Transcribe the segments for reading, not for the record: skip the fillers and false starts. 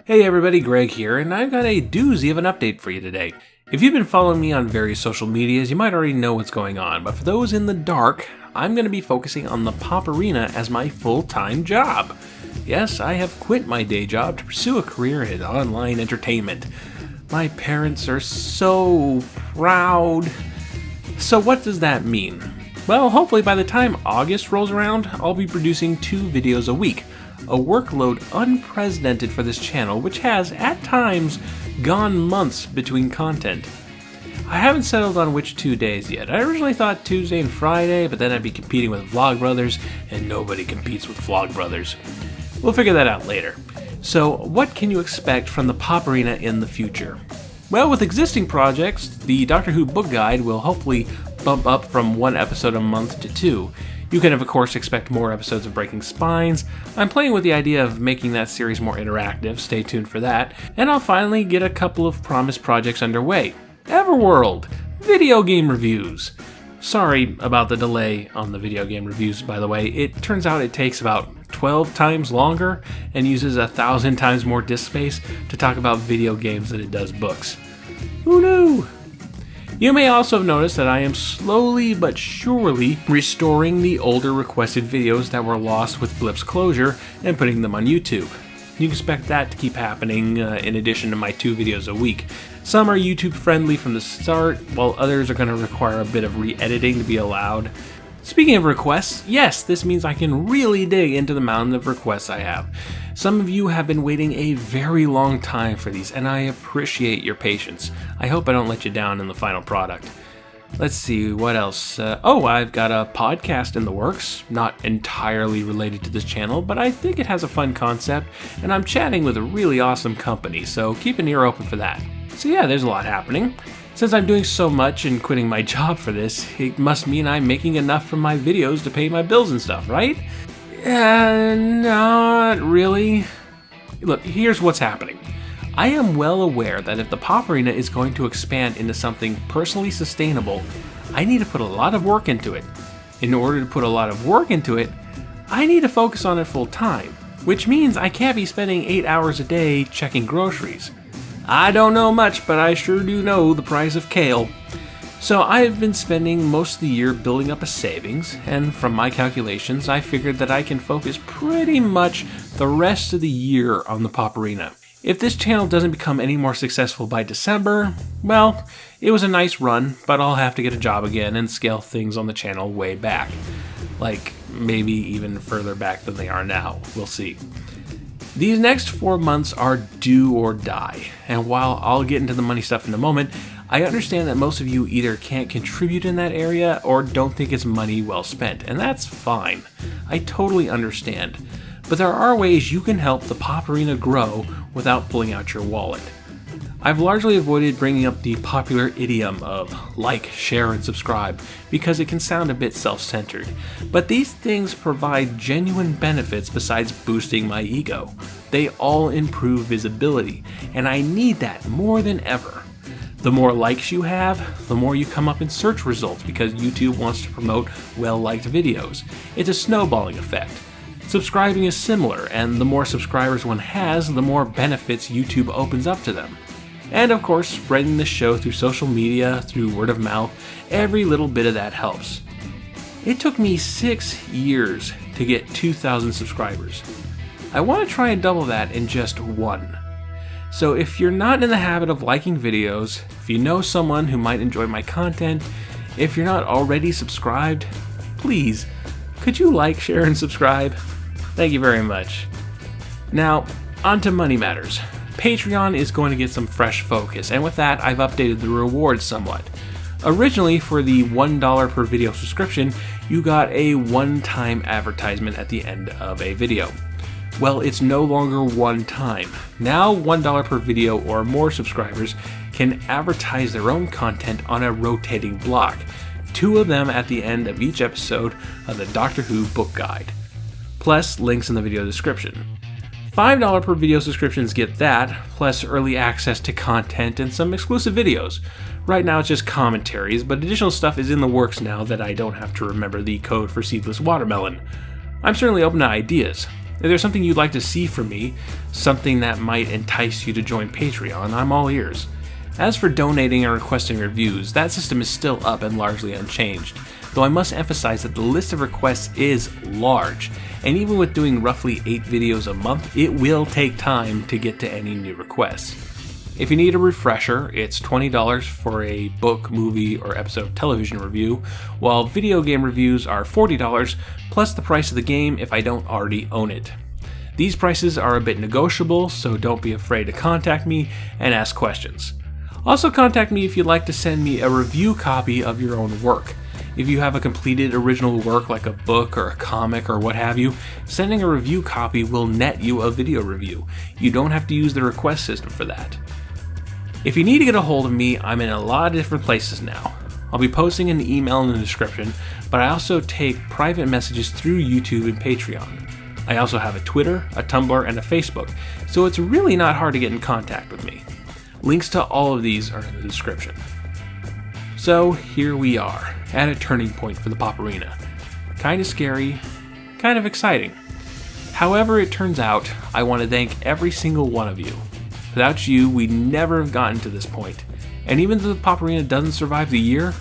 Hey everybody, Greg here, and I've got a doozy of an update for you today. If you've been following me on various social medias, you might already know what's going on, but for those in the dark, I'm going to be focusing on the Pop Arena as my full-time job. Yes, I have quit my day job to pursue a career in online entertainment. My parents are so proud. So what does that mean? Well, hopefully by the time August rolls around, I'll be producing 2 videos a week. A workload unprecedented for this channel, which has, at times, gone months between content. I haven't settled on which 2 days yet. I originally thought Tuesday and Friday, but then I'd be competing with Vlogbrothers, and nobody competes with Vlogbrothers. We'll figure that out later. So, what can you expect from the Pop Arena in the future? Well, with existing projects, the Doctor Who book guide will hopefully bump up from 1 episode a month to 2. You can, of course, expect more episodes of Breaking Spines. I'm playing with the idea of making that series more interactive, stay tuned for that, and I'll finally get a couple of promised projects underway. Everworld! Video game reviews! Sorry about the delay on the video game reviews, by the way. It turns out it takes about 12 times longer and uses 1,000 times more disk space to talk about video games than it does books. Who knew? You may also have noticed that I am slowly but surely restoring the older requested videos that were lost with Blip's closure and putting them on YouTube. You can expect that to keep happening in addition to my 2 videos a week. Some are YouTube friendly from the start, while others are going to require a bit of re-editing to be allowed. Speaking of requests, yes, this means I can really dig into the mountain of requests I have. Some of you have been waiting a very long time for these, and I appreciate your patience. I hope I don't let you down in the final product. Let's see, what else? I've got a podcast in the works, not entirely related to this channel, but I think it has a fun concept, and I'm chatting with a really awesome company, so keep an ear open for that. So yeah, there's a lot happening. Since I'm doing so much and quitting my job for this, it must mean I'm making enough from my videos to pay my bills and stuff, right? Not really. Look, here's what's happening. I am well aware that if the Pop Arena is going to expand into something personally sustainable, I need to put a lot of work into it. In order to put a lot of work into it, I need to focus on it full time, which means I can't be spending 8 hours a day checking groceries. I don't know much, but I sure do know the price of kale. So I've been spending most of the year building up a savings, and from my calculations, I figured that I can focus pretty much the rest of the year on the Pop Arena. If this channel doesn't become any more successful by December, well, it was a nice run, but I'll have to get a job again and scale things on the channel way back. Like, maybe even further back than they are now. We'll see. These next 4 months are do or die, and while I'll get into the money stuff in a moment, I understand that most of you either can't contribute in that area or don't think it's money well spent, and that's fine. I totally understand. But there are ways you can help the Pop Arena grow without pulling out your wallet. I've largely avoided bringing up the popular idiom of like, share, and subscribe because it can sound a bit self-centered. But these things provide genuine benefits besides boosting my ego. They all improve visibility, and I need that more than ever. The more likes you have, the more you come up in search results because YouTube wants to promote well-liked videos. It's a snowballing effect. Subscribing is similar, and the more subscribers one has, the more benefits YouTube opens up to them. And of course, spreading the show through social media, through word of mouth, every little bit of that helps. It took me 6 years to get 2,000 subscribers. I want to try and double that in just 1. So if you're not in the habit of liking videos, if you know someone who might enjoy my content, if you're not already subscribed, please, could you like, share, and subscribe? Thank you very much. Now, on to money matters. Patreon is going to get some fresh focus, and with that, I've updated the rewards somewhat. Originally, for the $1 per video subscription, you got a one-time advertisement at the end of a video. Well, it's no longer one time. Now, $1 per video or more subscribers can advertise their own content on a rotating block, 2 of them at the end of each episode of the Doctor Who book guide, plus links in the video description. $5 per video subscriptions get that, plus early access to content and some exclusive videos. Right now it's just commentaries, but additional stuff is in the works now that I don't have to remember the code for seedless watermelon. I'm certainly open to ideas. If there's something you'd like to see from me, something that might entice you to join Patreon, I'm all ears. As for donating and requesting reviews, that system is still up and largely unchanged, though I must emphasize that the list of requests is large, and even with doing roughly 8 videos a month, it will take time to get to any new requests. If you need a refresher, it's $20 for a book, movie, or episode of television review, while video game reviews are $40, plus the price of the game if I don't already own it. These prices are a bit negotiable, so don't be afraid to contact me and ask questions. Also contact me if you'd like to send me a review copy of your own work. If you have a completed original work like a book or a comic or what have you, sending a review copy will net you a video review. You don't have to use the request system for that. If you need to get a hold of me, I'm in a lot of different places now. I'll be posting an email in the description, but I also take private messages through YouTube and Patreon. I also have a Twitter, a Tumblr, and a Facebook, so it's really not hard to get in contact with me. Links to all of these are in the description. So here we are, at a turning point for the Pop-Arena. Kinda scary, kind of exciting. However it turns out, I want to thank every single one of you. Without you, we'd never have gotten to this point. And even though the Pop-Arena doesn't survive the year,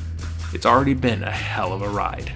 it's already been a hell of a ride.